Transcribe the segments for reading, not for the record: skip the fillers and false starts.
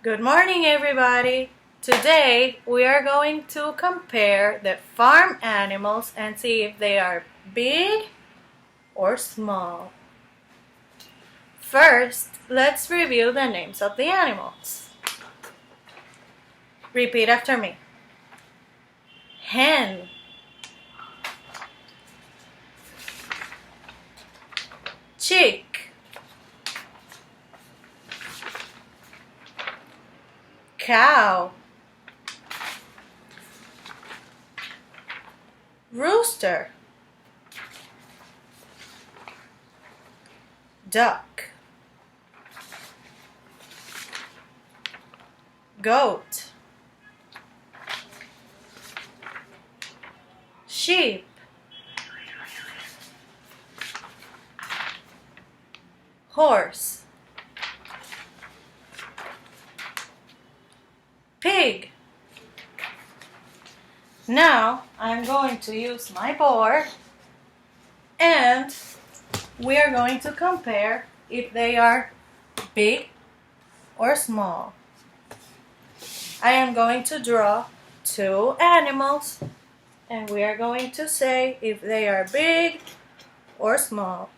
Good morning, everybody. Today we are going to compare the farm animals and see if they are big or small. First, let's review the names of the animals. Repeat after me. Hen, chick, cow, rooster, duck, goat, sheep, horse, pig. Now I'm going to use my board and we are going to compare if they are big or small. I am going to draw two animals and we are going to say if they are big or small.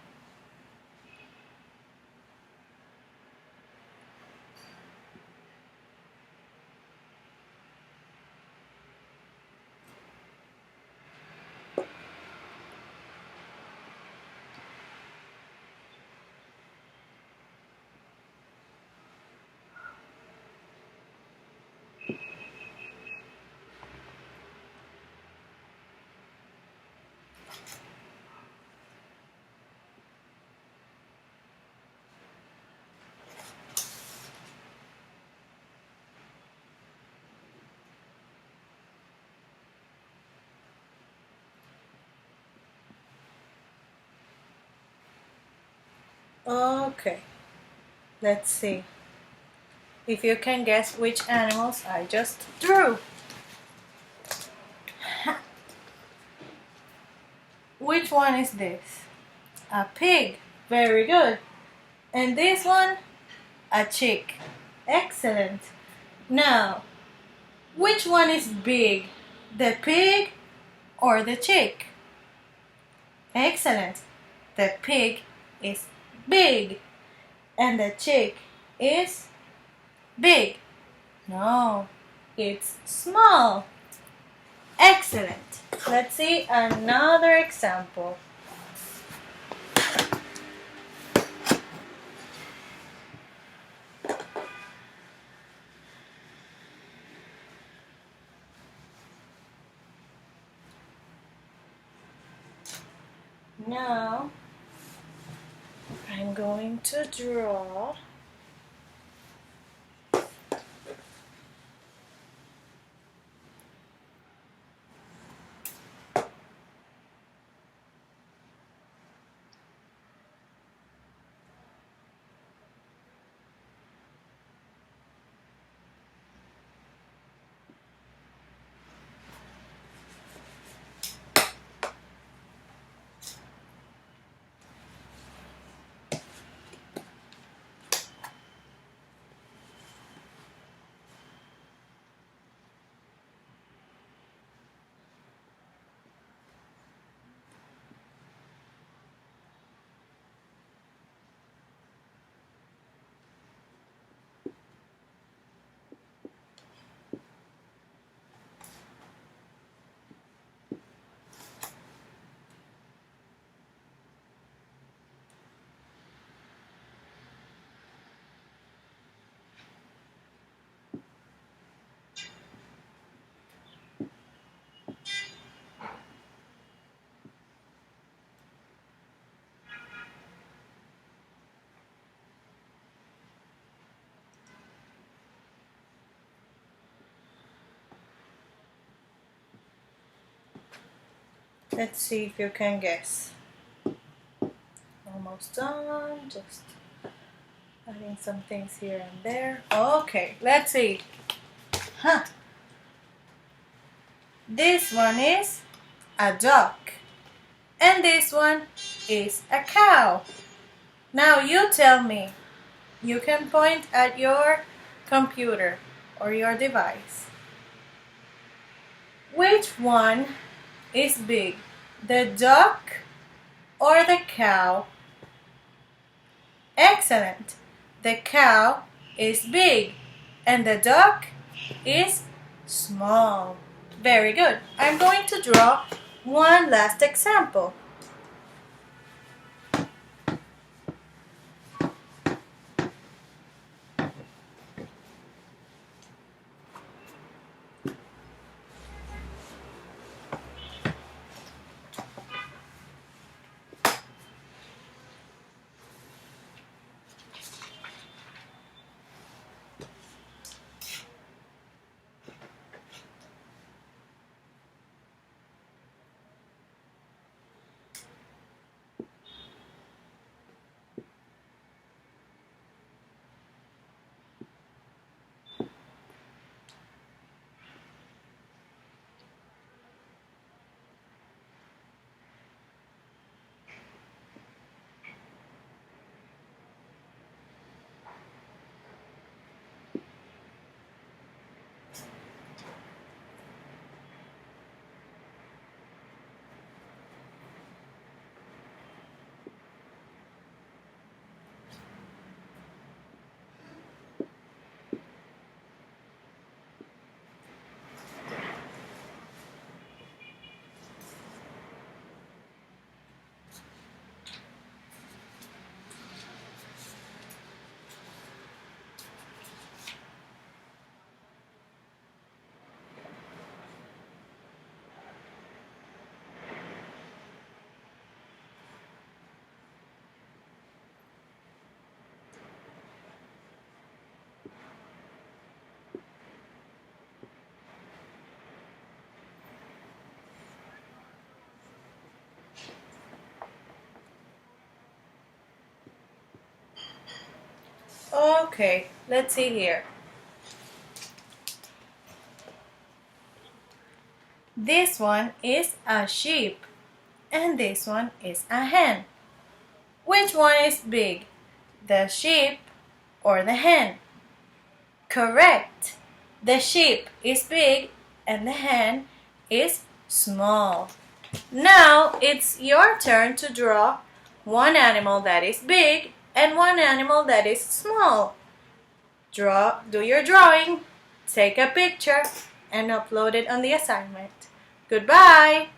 Okay, let's see if you can guess which animals I just drew. Which one is this? A pig. Very good. And this one? A chick. Excellent. Now, which one is big? The pig or the chick? Excellent. The pig is big and the chick is big. No, it's small. Excellent. Let's see another example. Now, I'm going to draw Let's see if you can guess. Almost done, just adding some things here and there. Okay, let's see. This one is a duck and this one is a cow. Now you tell me. You can point at your computer or your device. Which one is big, the duck or the cow? Excellent! The cow is big and the duck is small. Very good. I'm going to draw one last example. Okay, let's see here. This one is a sheep and this one is a hen. Which one is big, the sheep or the hen? Correct! The sheep is big and the hen is small. Now it's your turn to draw one animal that is big and one animal that is small. Do your drawing, take a picture, and upload it on the assignment. Goodbye!